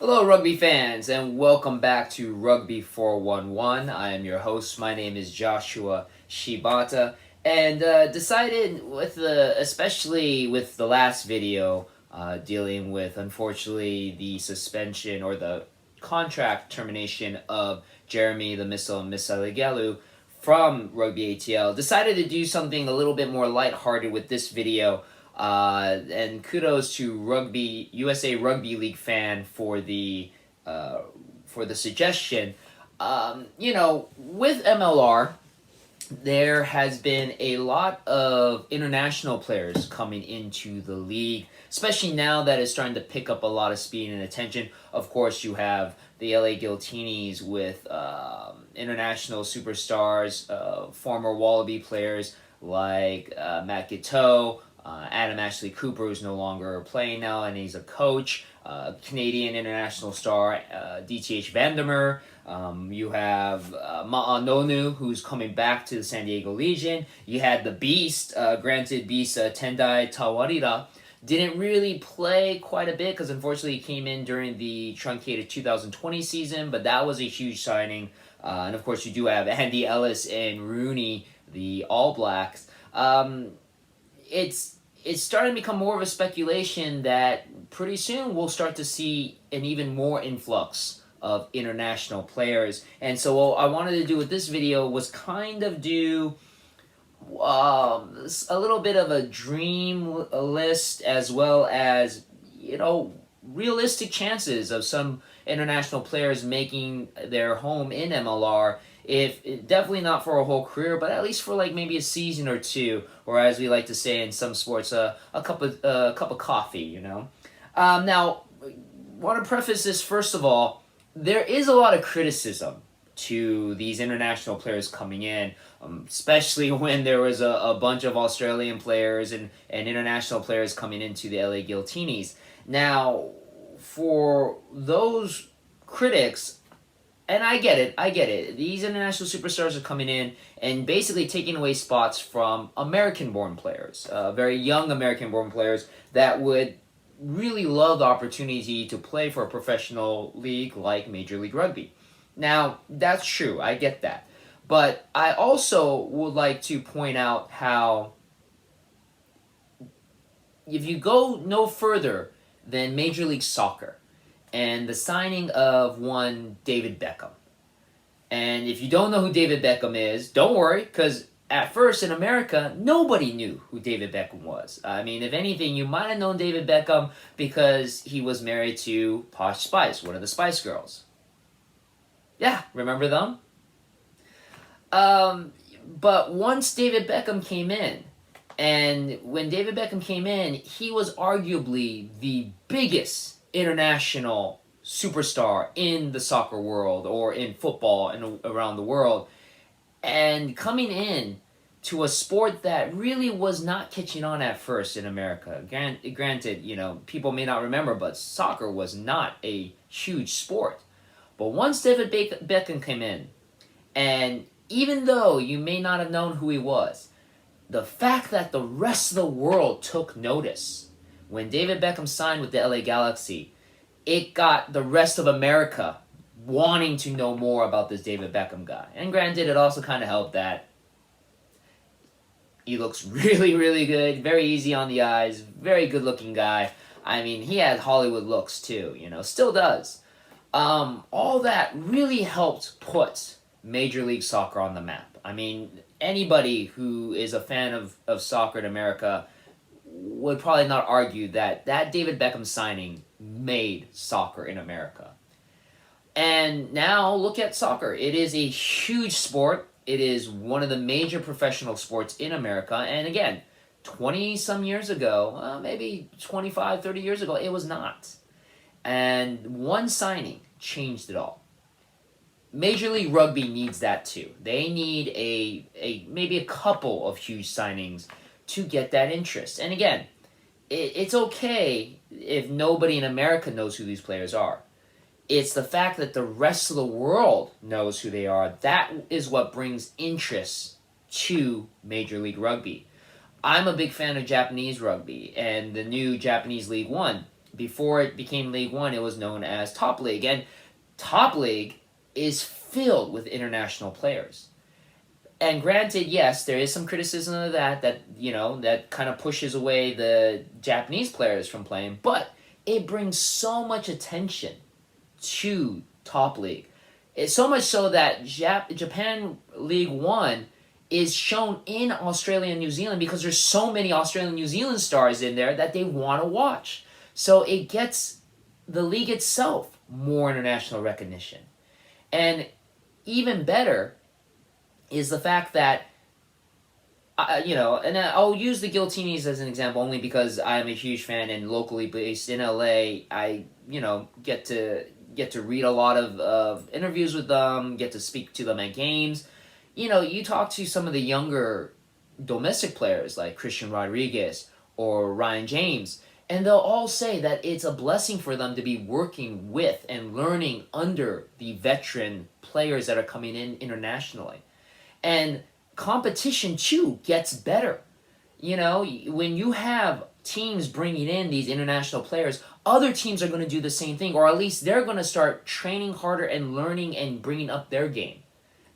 Hello, rugby fans, and welcome back to Rugby 411. I am your host. My name is Joshua Shibata, and decided especially with the last video, dealing with unfortunately the suspension or the contract termination of Jeremy the Missile Misalegelu from Rugby ATL, decided to do something a little bit more lighthearted with this video. And kudos to USA Rugby League fan for the suggestion. With MLR, there has been a lot of international players coming into the league, especially now that it's starting to pick up a lot of speed and attention. Of course, you have the LA Guiltinis with international superstars, former Wallaby players like Matt Guiteau, Adam Ashley Cooper, who's no longer playing now, and he's a coach. Canadian international star DTH Vandermeer. You have Ma'anonu, who's coming back to the San Diego Legion. You had the Beast, Tendai Tawarira. Didn't really play quite a bit because unfortunately he came in during the truncated 2020 season, but that was a huge signing. And of course you do have Andy Ellis and Rooney, the All Blacks. It's starting to become more of a speculation that pretty soon we'll start to see an even more influx of international players. And so what I wanted to do with this video was kind of do a little bit of a dream list, as well as, realistic chances of some international players making their home in MLR. If definitely not for a whole career, but at least for like maybe a season or two, or as we like to say in some sports, a cup of coffee. Now, want to preface this first of all. There is a lot of criticism to these international players coming in, especially when there was a bunch of Australian players and international players coming into the LA Guiltinis. Now, for those critics, and I get it. These international superstars are coming in and basically taking away spots from American-born players, very young American-born players that would really love the opportunity to play for a professional league like Major League Rugby. Now, that's true. I get that. But I also would like to point out how if you go no further than Major League Soccer, and the signing of one David Beckham. And if you don't know who David Beckham is, don't worry, because at first in America, nobody knew who David Beckham was. I mean, if anything, you might have known David Beckham because he was married to Posh Spice, one of the Spice Girls. Yeah, remember them? But once David Beckham came in, and when David Beckham came in, he was arguably the biggest international superstar in the soccer world or in football and around the world, and coming in to a sport that really was not catching on at first in America. Granted, people may not remember, but soccer was not a huge sport. But once David Beckham came in, and even though you may not have known who he was, the fact that the rest of the world took notice when David Beckham signed with the LA Galaxy, it got the rest of America wanting to know more about this David Beckham guy. And granted, it also kind of helped that he looks really, really good, very easy on the eyes, very good-looking guy. I mean, he had Hollywood looks too, still does. All that really helped put Major League Soccer on the map. I mean, anybody who is a fan of soccer in America would probably not argue that David Beckham signing made soccer in America. And now look at soccer. It is a huge sport. It is one of the major professional sports in America. And again, 20-some years ago, maybe 25, 30 years ago, it was not. And one signing changed it all. Major League Rugby needs that too. They need maybe a couple of huge signings to get that interest. And again, it's okay if nobody in America knows who these players are. It's the fact that the rest of the world knows who they are. That is what brings interest to Major League Rugby. I'm a big fan of Japanese rugby and the new Japanese League One. before it became League One, it was known as Top League. And Top League is filled with international players. And granted, yes, there is some criticism of that that kind of pushes away the Japanese players from playing, but it brings so much attention to Top League. It's so much so that Japan League One is shown in Australia and New Zealand because there's so many Australian and New Zealand stars in there that they want to watch. So it gets the league itself more international recognition. And even better is the fact that, and I'll use the Guiltinis as an example only because I'm a huge fan and locally based in LA. I, get to read a lot of interviews with them, get to speak to them at games. You talk to some of the younger domestic players like Christian Rodriguez or Ryan James, and they'll all say that it's a blessing for them to be working with and learning under the veteran players that are coming in internationally. And competition, too, gets better. When you have teams bringing in these international players, other teams are going to do the same thing, or at least they're going to start training harder and learning and bringing up their game.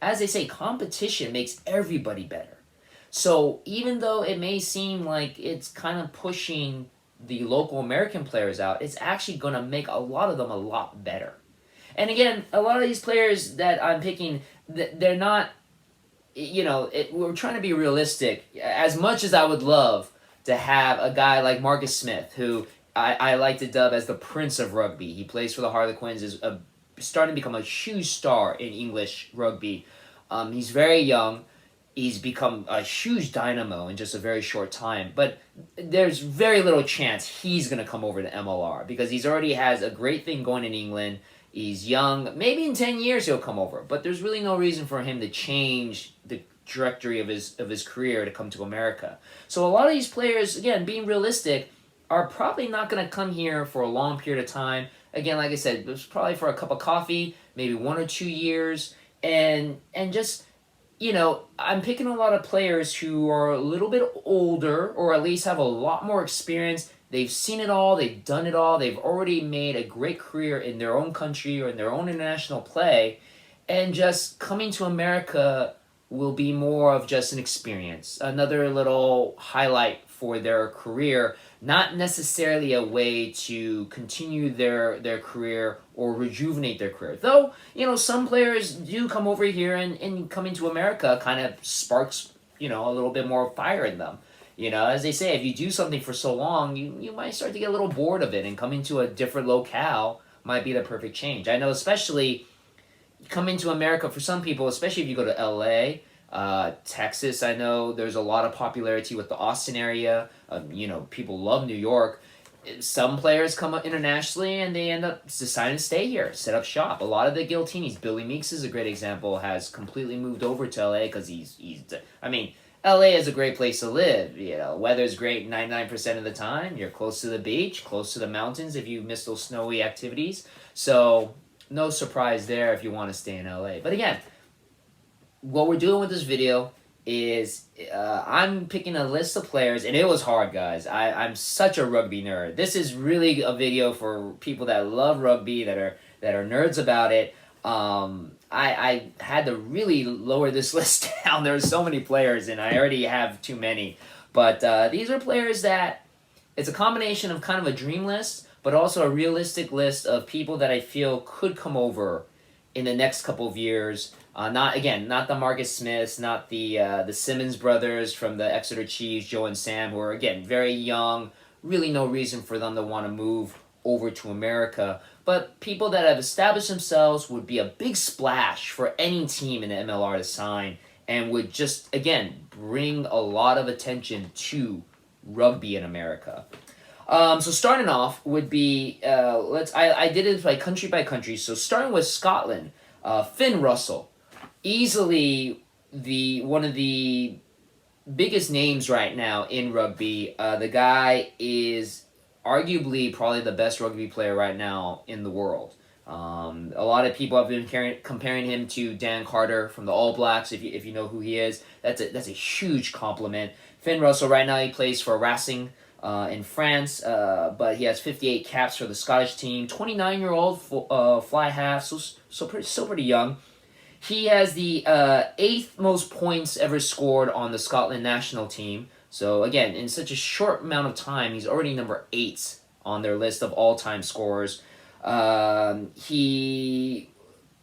As they say, competition makes everybody better. So even though it may seem like it's kind of pushing the local American players out, it's actually going to make a lot of them a lot better. And again, a lot of these players that I'm picking, they're not, we're trying to be realistic. As much as I would love to have a guy like Marcus Smith, who I like to dub as the Prince of Rugby. He plays for the Harlequins, is starting to become a huge star in English rugby. He's very young. He's become a huge dynamo in just a very short time. But there's very little chance he's going to come over to MLR because he's already has a great thing going in England. He's young. Maybe in 10 years he'll come over. But there's really no reason for him to change the trajectory of his career to come to America. So a lot of these players, again, being realistic, are probably not going to come here for a long period of time. Again, like I said, it's probably for a cup of coffee, maybe 1 or 2 years. And just, I'm picking a lot of players who are a little bit older or at least have a lot more experience. They've seen it all. They've done it all. They've already made a great career in their own country or in their own international play. And just coming to America will be more of just an experience, another little highlight for their career, not necessarily a way to continue their career or rejuvenate their career. Though, some players do come over here and coming to America kind of sparks, a little bit more fire in them. As they say, if you do something for so long, you might start to get a little bored of it, and coming to a different locale might be the perfect change. I know especially coming to America for some people, especially if you go to LA, Texas, I know there's a lot of popularity with the Austin area. People love New York. Some players come up internationally and they end up deciding to stay here, set up shop. A lot of the Guiltinis, Billy Meeks is a great example, has completely moved over to LA because LA is a great place to live. Weather's great 99% of the time. You're close to the beach, close to the mountains if you miss those snowy activities. So no surprise there if you want to stay in LA. But again, what we're doing with this video is I'm picking a list of players, and it was hard, guys. I'm such a rugby nerd. This is really a video for people that love rugby, that are nerds about it. I had to really lower this list down. There's so many players, and I already have too many. But these are players that it's a combination of kind of a dream list, but also a realistic list of people that I feel could come over in the next couple of years. Not the Marcus Smiths, not the Simmons brothers from the Exeter Chiefs, Joe and Sam, who are, again, very young. Really no reason for them to want to move over to America. But people that have established themselves would be a big splash for any team in the MLR to sign and would just, again, bring a lot of attention to rugby in America. So starting off would be, I did it by country. So starting with Scotland, Finn Russell. Easily one of the biggest names right now in rugby. The guy is arguably probably the best rugby player right now in the world. A lot of people have been comparing him to Dan Carter from the All Blacks. If you know who he is, that's a huge compliment. Finn Russell right now, he plays for Racing in France, but he has 58 caps for the Scottish team. 29-year-old fly half, still pretty young. He has the 8th most points ever scored on the Scotland national team. So again, in such a short amount of time, he's already number 8 on their list of all-time scorers. He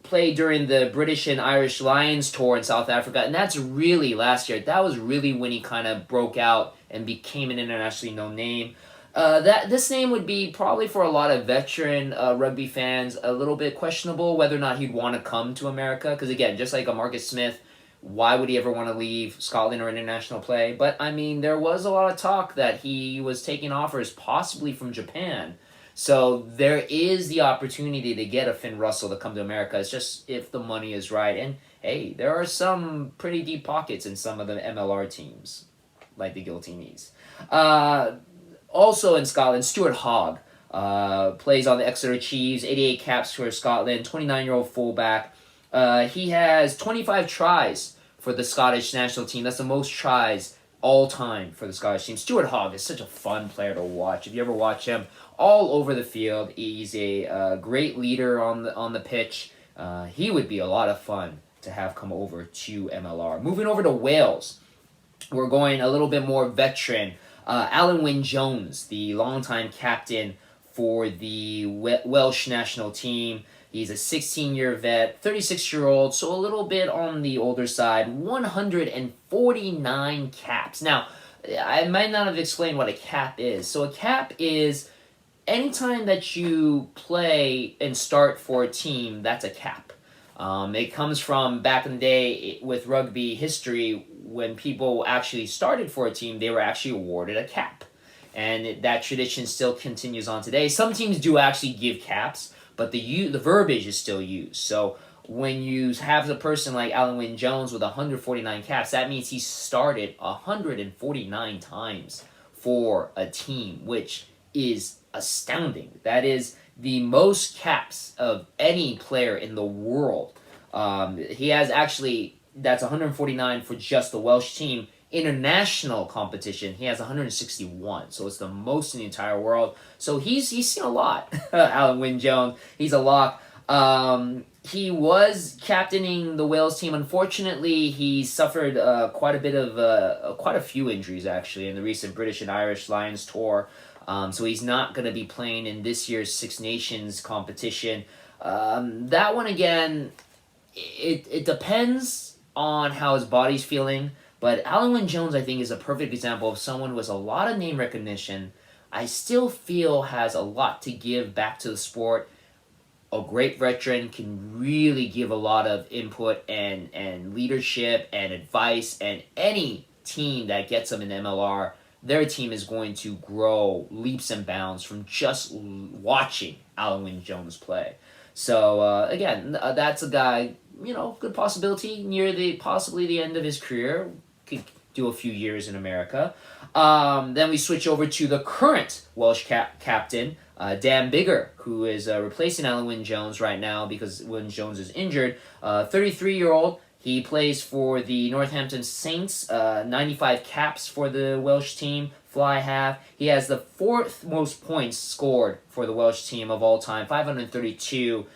played during the British and Irish Lions tour in South Africa, and that's really last year. That was really when he kind of broke out and became an internationally known name. This name would be probably for a lot of veteran rugby fans a little bit questionable whether or not he'd want to come to America, because again, just like a Marcus Smith, why would he ever want to leave Scotland or international play? But I mean, there was a lot of talk that he was taking offers possibly from Japan. So there is the opportunity to get a Finn Russell to come to America. It's just if the money is right. And hey, there are some pretty deep pockets in some of the MLR teams, like the Guiltinis. Also in Scotland, Stuart Hogg plays on the Exeter Chiefs, 88 caps for Scotland, 29-year-old fullback. He has 25 tries for the Scottish national team. That's the most tries all time for the Scottish team. Stuart Hogg is such a fun player to watch. If you ever watch him, all over the field, he's a great leader on the pitch. He would be a lot of fun to have come over to MLR. Moving over to Wales, we're going a little bit more veteran. Wynne Jones, the longtime captain for the Welsh national team. He's a 16-year vet, 36-year-old, so a little bit on the older side. 149 caps. Now, I might not have explained what a cap is. So a cap is anytime that you play and start for a team, that's a cap. It comes from back in the day with rugby history, when people actually started for a team, they were actually awarded a cap. And that tradition still continues on today. Some teams do actually give caps, but the verbiage is still used. So when you have a person like Wynne Jones with 149 caps, that means he started 149 times for a team, which is astounding. That is the most caps of any player in the world. He has actually, that's 149 for just the Welsh team. International competition, he has 161, so it's the most in the entire world. So he's seen a lot. Wynne Jones, he's a lock. He was captaining the Wales team. Unfortunately, he suffered quite a few injuries actually in the recent British and Irish Lions tour. So he's not going to be playing in this year's Six Nations competition. That one again, it depends on how his body's feeling. But Wynne Jones, I think, is a perfect example of someone with a lot of name recognition. I still feel has a lot to give back to the sport. A great veteran, can really give a lot of input and leadership and advice. And any team that gets him in MLR, their team is going to grow leaps and bounds from just watching Wynne Jones play. So, again, that's a guy, good possibility near possibly the end of his career. Could do a few years in America. Then we switch over to the current Welsh captain, Dan Biggar, who is replacing Wynne Jones right now because Wynne Jones is injured. 33-year-old. He plays for the Northampton Saints. 95 caps for the Welsh team. Fly half. He has the 4th most points scored for the Welsh team of all time. 532.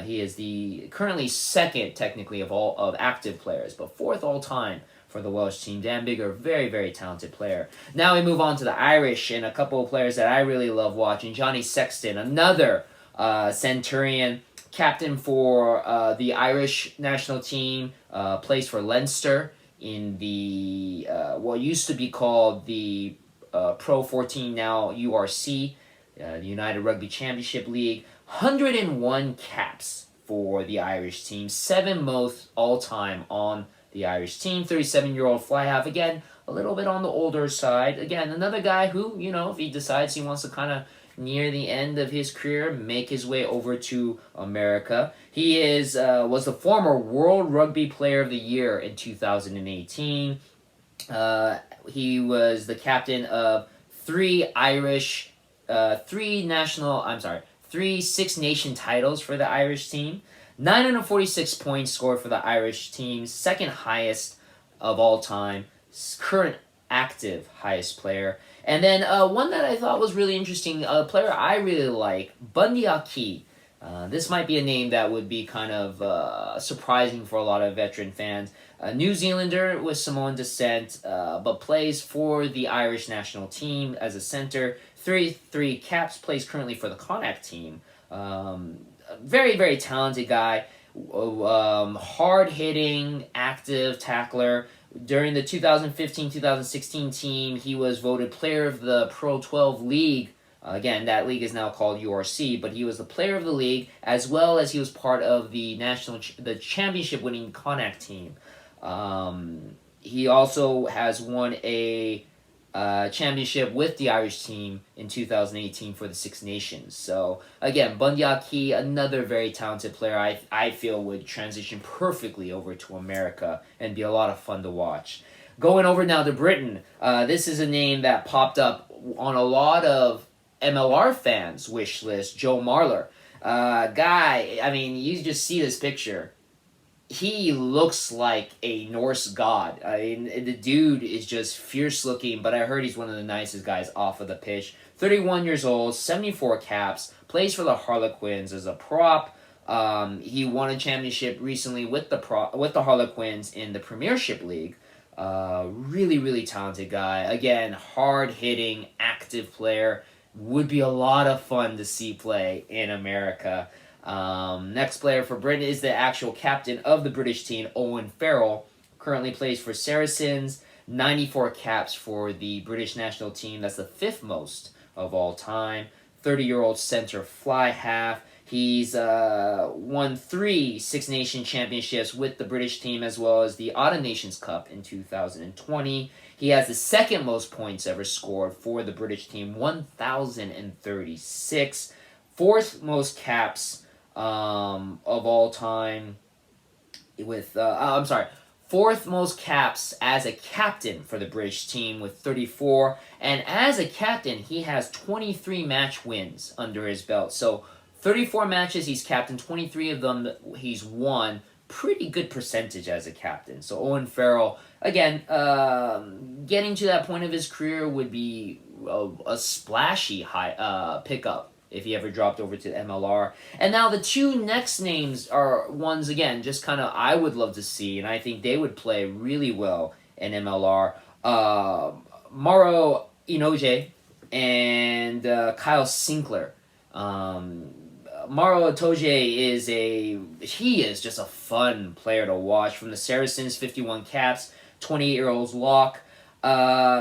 He is the currently 2nd technically of active players, but 4th all time for the Welsh team. Dan Biggar, very, very talented player. Now we move on to the Irish and a couple of players that I really love watching. Johnny Sexton, another Centurion, captain for the Irish national team, plays for Leinster in the what used to be called the Pro 14, now URC, the United Rugby Championship League. 101 caps for the Irish team, 7 most all-time on the Irish team. 37-year-old fly half, again, a little bit on the older side. Again, another guy who, if he decides he wants to kind of near the end of his career, make his way over to America. He was the former World Rugby Player of the Year in 2018. He was the captain of 3 Six Nation titles for the Irish team. 946 points scored for the Irish team, 2nd highest of all time, current active highest player. And then one that I thought was really interesting, a player I really like, Bundy Aki. This might be a name that would be kind of surprising for a lot of veteran fans. A New Zealander with Samoan descent, but plays for the Irish national team as a center. 33 caps, plays currently for the Connacht team. Very, very talented guy. Hard-hitting, active tackler. During the 2015-2016 team, he was voted Player of the Pro 12 League. Again, that league is now called URC, but he was the Player of the League, as well as he was part of the the championship-winning Connacht team. He also has won a championship with the Irish team in 2018 for the Six Nations. So, again, Bundy Aki, another very talented player I feel would transition perfectly over to America and be a lot of fun to watch. Going over now to Britain, this is a name that popped up on a lot of MLR fans' wish list, Joe Marlar. Guy, I mean, you just see this picture. He looks like a Norse god. I mean, the dude is just fierce looking, but I heard he's one of the nicest guys off of the pitch. 31 years old, 74 caps, plays for the Harlequins as a prop. He won a championship recently with the Harlequins in the Premiership League. Really, really talented guy. Again, hard-hitting, active player. Would be a lot of fun to see play in America. Next player for Britain is the actual captain of the British team, Owen Farrell. Currently plays for Saracens. 94 caps for the British national team. That's the 5th most of all time. 30-year-old center fly half. He's won 3 Six Nation championships with the British team, as well as the Autumn Nations Cup in 2020. He has the 2nd most points ever scored for the British team, 1,036. 4th most caps of all time with 4th most caps as a captain for the British team with 34, and as a captain he has 23 match wins under his belt. So 34 matches he's captained, 23 of them he's won. Pretty good percentage as a captain. So Owen Farrell, again, getting to that point of his career would be a splashy high pickup if he ever dropped over to the MLR. And now the 2 next names are ones, again, just kind of I would love to see, and I think they would play really well in MLR. Maro Inoue and Kyle Sinclair. Maro Itoje is just a fun player to watch. From the Saracens, 51 caps, 28-year-old lock.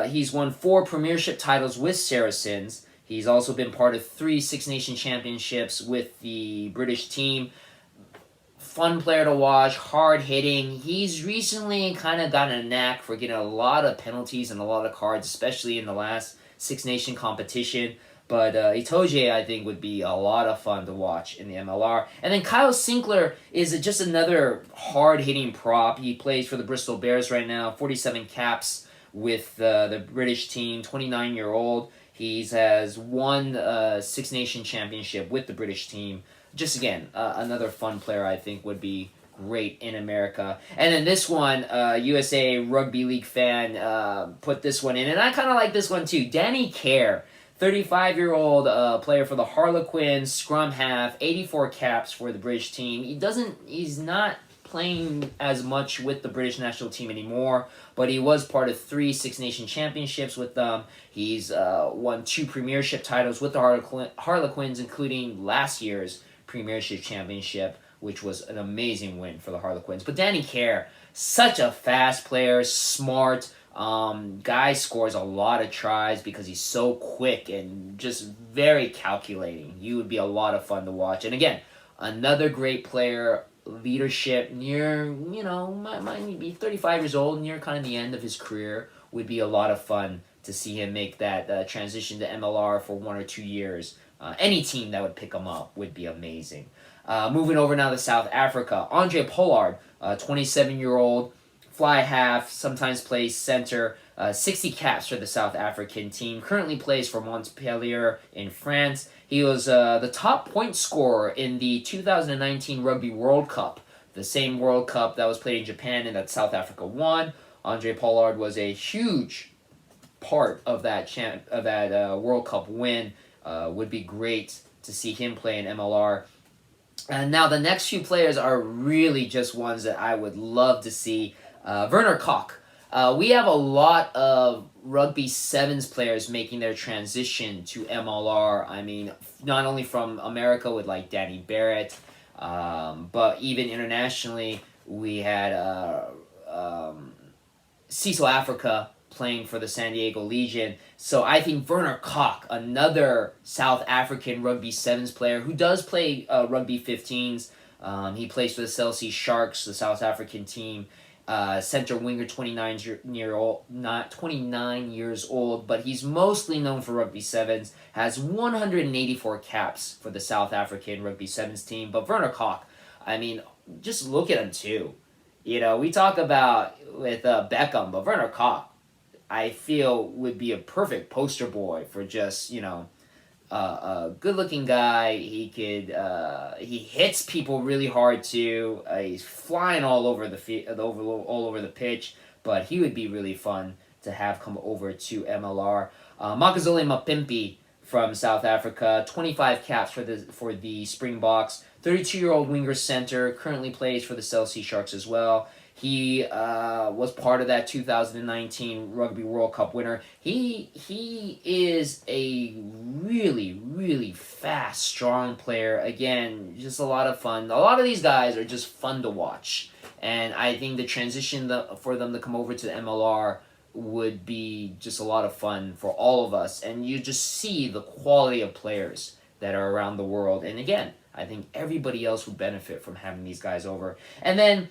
He's won 4 premiership titles with Saracens. He's also been part of 3 Six Nation championships with the British team. Fun player to watch, hard-hitting. He's recently kind of gotten a knack for getting a lot of penalties and a lot of cards, especially in the last Six Nation competition. But Itoje, I think, would be a lot of fun to watch in the MLR. And then Kyle Sinclair is just another hard-hitting prop. He plays for the Bristol Bears right now, 47 caps with the British team, 29-year-old. He has won Six Nation championship with the British team. Just, again, another fun player I think would be great in America. And then this one, USARugbyLeagueFan put this one in. And I kind of like this one too. Danny Kerr. 35-year-old player for the Harlequins, scrum half, 84 caps for the British team. He's not playing as much with the British national team anymore, but he was part of 3 Six Nation championships with them. He's won 2 premiership titles with the Harlequins, including last year's premiership championship, which was an amazing win for the Harlequins. But Danny Kerr, such a fast player, smart. Guy scores a lot of tries because he's so quick and just very calculating. He would be a lot of fun to watch. And again, another great player, leadership near, might be 35 years old, near kind of the end of his career. Would be a lot of fun to see him make that transition to MLR for 1 or 2 years. Any team that would pick him up would be amazing. Moving over now to South Africa, Andre Pollard, 27-year-old, fly half, sometimes plays center, 60 caps for the South African team. Currently plays for Montpellier in France. He was the top point scorer in the 2019 Rugby World Cup, the same World Cup that was played in Japan and that South Africa won. Andre Pollard was a huge part of that World Cup win. Would be great to see him play in MLR. And now the next few players are really just ones that I would love to see. Werner Koch. We have a lot of rugby sevens players making their transition to MLR. I mean, not only from America with like Danny Barrett, but even internationally, we had Cecil Africa playing for the San Diego Legion. So I think Werner Koch, another South African rugby sevens player who does play rugby 15s. He plays for the Chelsea Sharks, the South African team. Center winger, 29 years old, but he's mostly known for rugby sevens. Has 184 caps for the South African rugby sevens team. But Werner Koch, I mean, just look at him too. You know, we talk about with Beckham, but Werner Koch, I feel, would be a perfect poster boy for just, a good-looking guy. He he hits people really hard too. He's flying all over all over the pitch, but he would be really fun to have come over to MLR. Makazoli Mapimpi from South Africa, 25 caps for the Springboks. 32-year-old winger center, currently plays for the Chelsea Sharks as well. He was part of that 2019 Rugby World Cup winner. He is a really, really fast, strong player. Again, just a lot of fun. A lot of these guys are just fun to watch. And I think the transition for them to come over to the MLR would be just a lot of fun for all of us. And you just see the quality of players that are around the world. And again, I think everybody else would benefit from having these guys over. And then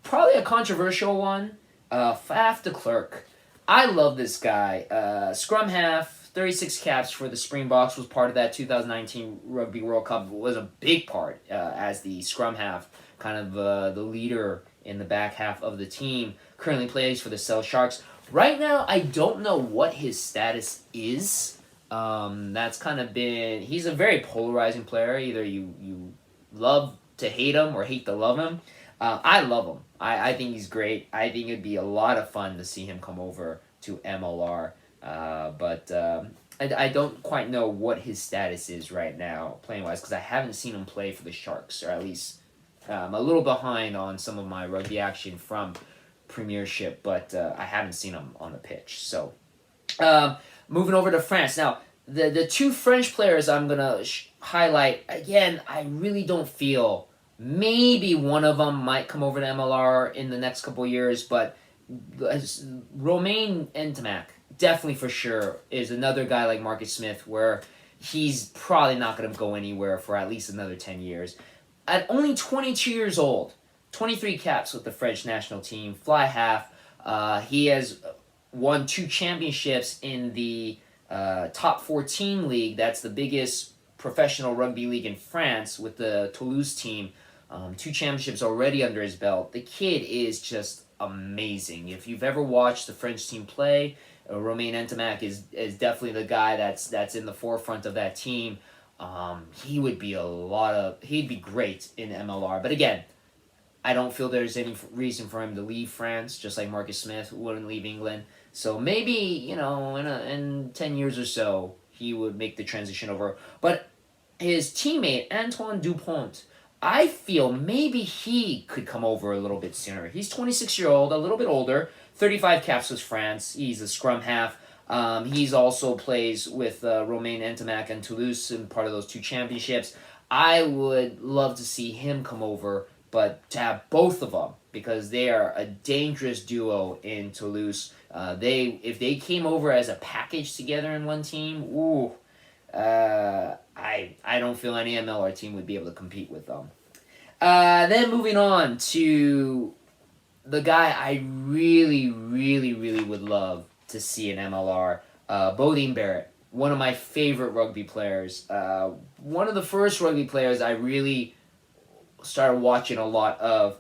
probably a controversial one, Fafta Clerk. I love this guy. Scrum half, 36 caps for the Springboks, was part of that 2019 Rugby World Cup. Was a big part as the scrum half, kind of the leader in the back half of the team. Currently plays for the Cell Sharks. Right now, I don't know what his status is. That's kind of been... He's a very polarizing player. Either you love to hate him or hate to love him. I love him. I think he's great. I think it'd be a lot of fun to see him come over to MLR. But I don't quite know what his status is right now, playing-wise, because I haven't seen him play for the Sharks, or at least I'm a little behind on some of my rugby action from Premiership, but I haven't seen him on the pitch. So, moving over to France. Now, the two French players I'm going to highlight, again, I really don't feel... Maybe one of them might come over to MLR in the next couple of years, but Romain Ntamak, definitely for sure, is another guy like Marcus Smith where he's probably not going to go anywhere for at least another 10 years. At only 22 years old, 23 caps with the French national team, fly half. He has won 2 championships in the Top 14 league. That's the biggest professional rugby league in France with the Toulouse team. 2 championships already under his belt. The kid is just amazing. If you've ever watched the French team play, Romain Ntamak is definitely the guy that's in the forefront of that team. He would be he'd be great in MLR. But again, I don't feel there's any reason for him to leave France, just like Marcus Smith wouldn't leave England. So maybe, in 10 years or so, he would make the transition over. But his teammate, Antoine Dupont, I feel maybe he could come over a little bit sooner. He's 26-year-old, a little bit older, 35 caps with France. He's a scrum half. He's also plays with Romain Ntamak and Toulouse in part of those 2 championships. I would love to see him come over, but to have both of them, because they are a dangerous duo in Toulouse. If they came over as a package together in one team, I don't feel any MLR team would be able to compete with them. Then moving on to the guy I really, really, really would love to see in MLR, Bodine Barrett, one of my favorite rugby players. One of the first rugby players I really started watching a lot of.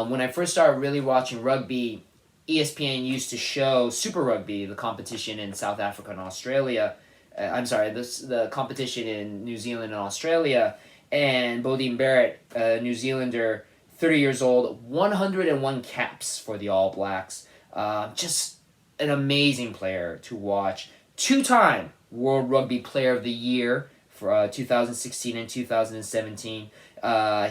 When I first started really watching rugby, ESPN used to show Super Rugby, the competition in South Africa and Australia. The competition in New Zealand and Australia, and Bodine Barrett, a New Zealander, 30 years old, 101 caps for the All Blacks. Just an amazing player to watch. Two-time World Rugby Player of the Year for 2016 and 2017.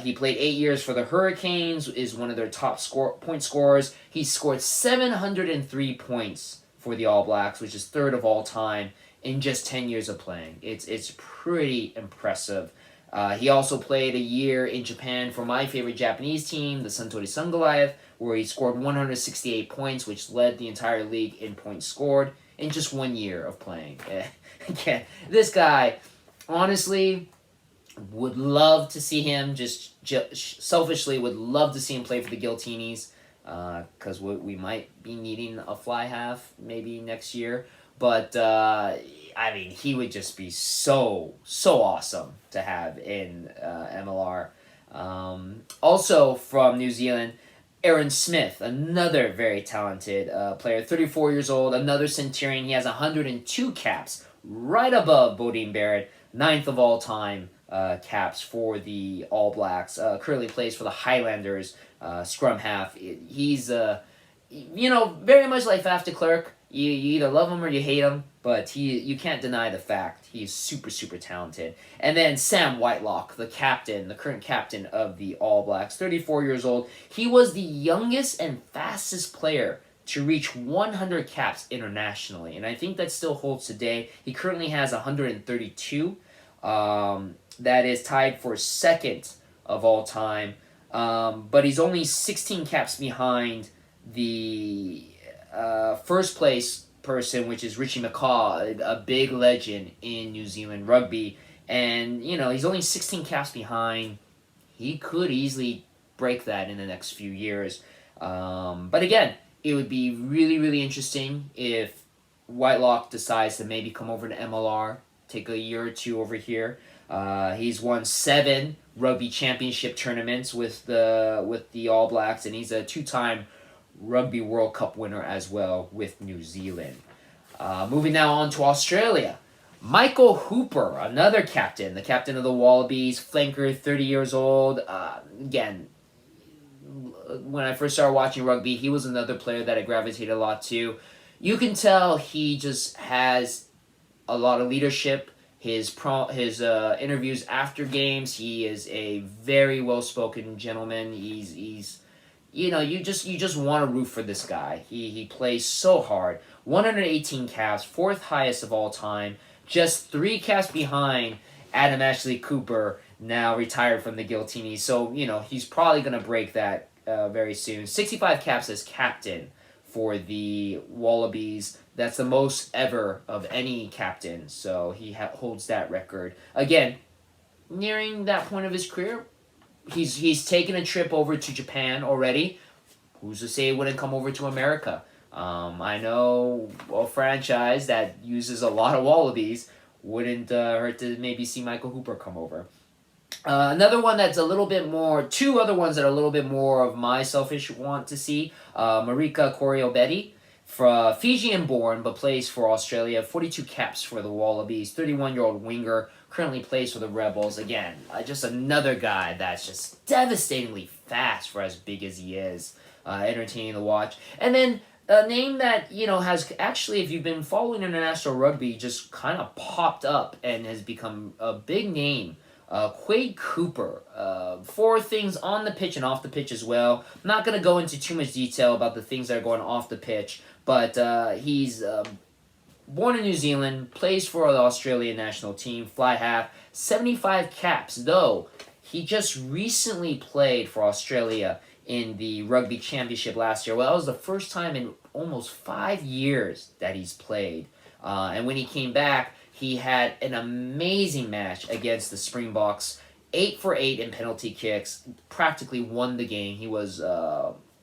He played 8 years for the Hurricanes, is one of their top point scorers. He scored 703 points for the All Blacks, which is third of all time in just 10 years of playing. It's pretty impressive. He also played a year in Japan for my favorite Japanese team, the Suntory Sun Goliath, where he scored 168 points, which led the entire league in points scored in just 1 year of playing. Again, this guy, honestly, would love to see him, just selfishly would love to see him play for the Giltinis, because we might be needing a fly half maybe next year. But, I mean, he would just be so awesome to have in MLR. Also from New Zealand, Aaron Smith, another very talented player, 34 years old, another Centurion. He has 102 caps, right above Bodine Barrett, 9th of all time caps for the All Blacks. Currently plays for the Highlanders, scrum half. He's, very much like Fafta Clerk. You either love him or you hate him, but you can't deny the fact he is super talented. And then Sam Whitelock, the current captain of the All Blacks, 34 years old. He was the youngest and fastest player to reach 100 caps internationally, and I think that still holds today. He currently has 132. That is tied for second of all time, but he's only 16 caps behind the first place person, which is Richie McCaw, a big legend in New Zealand rugby. And, he's only 16 caps behind. He could easily break that in the next few years. But again, it would be really interesting if Whitelock decides to maybe come over to MLR, take a year or two over here. He's won 7 rugby championship tournaments with the All Blacks, and he's a 2-time Rugby World Cup winner as well with New Zealand. Moving now on to Australia. Michael Hooper, another captain, the captain of the Wallabies, flanker, 30 years old. Again, when I first started watching rugby, he was another player that I gravitated a lot to. You can tell he just has a lot of leadership. His interviews after games, he is a very well-spoken gentleman. He's you just want to root for this guy. He plays so hard. 118 caps, 4th highest of all time. Just 3 caps behind Adam Ashley Cooper, now retired from the Giltinis. So, he's probably going to break that very soon. 65 caps as captain for the Wallabies. That's the most ever of any captain. So he holds that record. Again, nearing that point of his career. He's taken a trip over to Japan already. Who's to say it wouldn't come over to America? I know a franchise that uses a lot of Wallabies. Wouldn't hurt to maybe see Michael Hooper come over. Another one that's a little bit more... 2 other ones that are a little bit more of my selfish want to see. Marika Coryo, Fijian-born, but plays for Australia. 42 caps for the Wallabies. 31-year-old winger. Currently plays for the Rebels. Again, just another guy that's just devastatingly fast for as big as he is. Entertaining to watch. And then a name that, has actually, if you've been following international rugby, just kind of popped up and has become a big name. Quake Cooper. 4 things on the pitch and off the pitch as well. I'm not going to go into too much detail about the things that are going off the pitch, but he's... born in New Zealand, plays for the Australian national team, fly half, 75 caps, though he just recently played for Australia in the Rugby Championship last year. Well, that was the first time in almost 5 years that he's played. And when he came back, he had an amazing match against the Springboks, 8 for 8 in penalty kicks, practically won the game. He was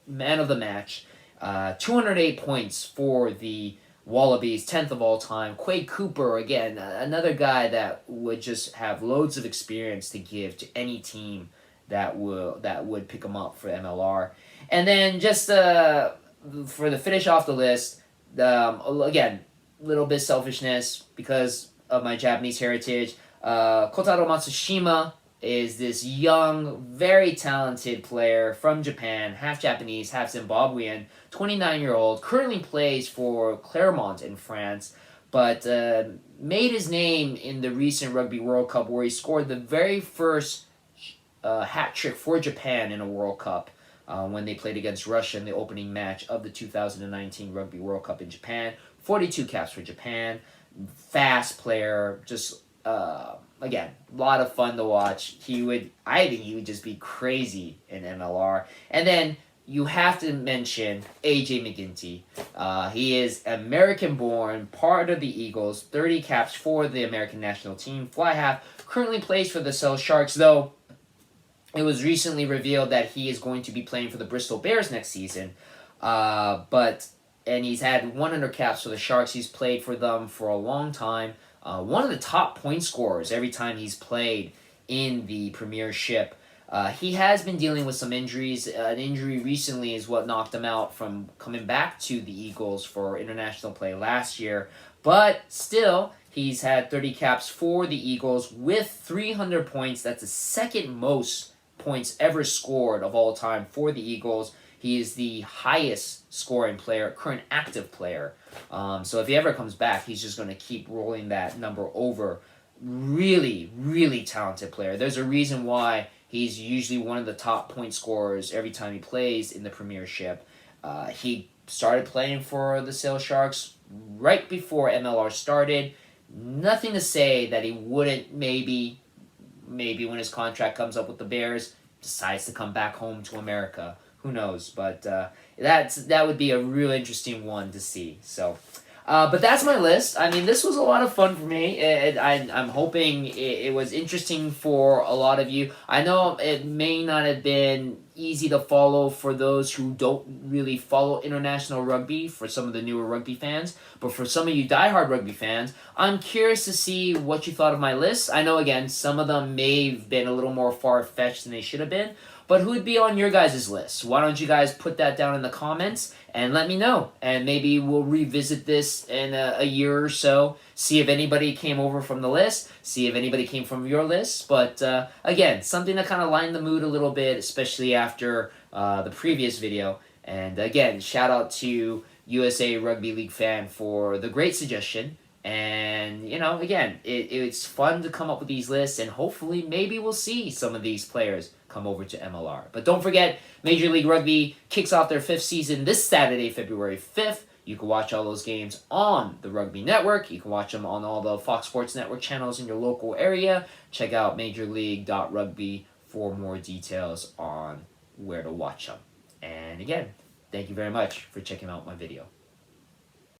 man of the match. 208 points for the Wallabies, 10th of all time. Quake Cooper, again, another guy that would just have loads of experience to give to any team that would pick him up for MLR. And then just for the finish off the list, again, little bit selfishness because of my Japanese heritage. Kotaro Matsushima, is this young, very talented player from Japan, half Japanese, half Zimbabwean, 29-year-old, currently plays for Clermont in France, but made his name in the recent Rugby World Cup where he scored the very first hat trick for Japan in a World Cup when they played against Russia in the opening match of the 2019 Rugby World Cup in Japan. 42 caps for Japan. Fast player, just again, a lot of fun to watch. I think he would just be crazy in MLR. And then you have to mention AJ Mcginty. He is American-born, part of the Eagles, 30 caps for the American national team, fly half, currently plays for the Cell Sharks, though it was recently revealed that he is going to be playing for the Bristol Bears next season. And he's had 100 caps for the Sharks. He's played for them for a long time. One of the top point scorers every time he's played in the Premiership. He has been dealing with some injuries. An injury recently is what knocked him out from coming back to the Eagles for international play last year. But still, he's had 30 caps for the Eagles with 300 points. That's the second most points ever scored of all time for the Eagles. He is the highest scoring player, current active player. So if he ever comes back, he's just going to keep rolling that number over. Really, really talented player. There's a reason why he's usually one of the top point scorers every time he plays in the Premiership. He started playing for the Sale Sharks right before MLR started. Nothing to say that he wouldn't maybe when his contract comes up with the Bears, decides to come back home to America. Who knows? But that would be a real interesting one to see. So, but that's my list. I mean, this was a lot of fun for me. I'm hoping it was interesting for a lot of you. I know it may not have been easy to follow for those who don't really follow international rugby, for some of the newer rugby fans. But for some of you diehard rugby fans, I'm curious to see what you thought of my list. I know, again, some of them may have been a little more far-fetched than they should have been. But who would be on your guys' list? Why don't you guys put that down in the comments and let me know. And maybe we'll revisit this in a year or so, see if anybody came over from the list, see if anybody came from your list. But again, something to kind of lighten the mood a little bit, especially after the previous video. And again, shout out to USA Rugby League Fan for the great suggestion. And, you know, again, it's fun to come up with these lists, and hopefully maybe we'll see some of these players come over to MLR. But don't forget, Major League Rugby kicks off their 5th season this Saturday, February 5th. You can watch all those games on the Rugby Network. You can watch them on all the Fox Sports Network channels in your local area. Check out majorleague.rugby for more details on where to watch them. And again, thank you very much for checking out my video.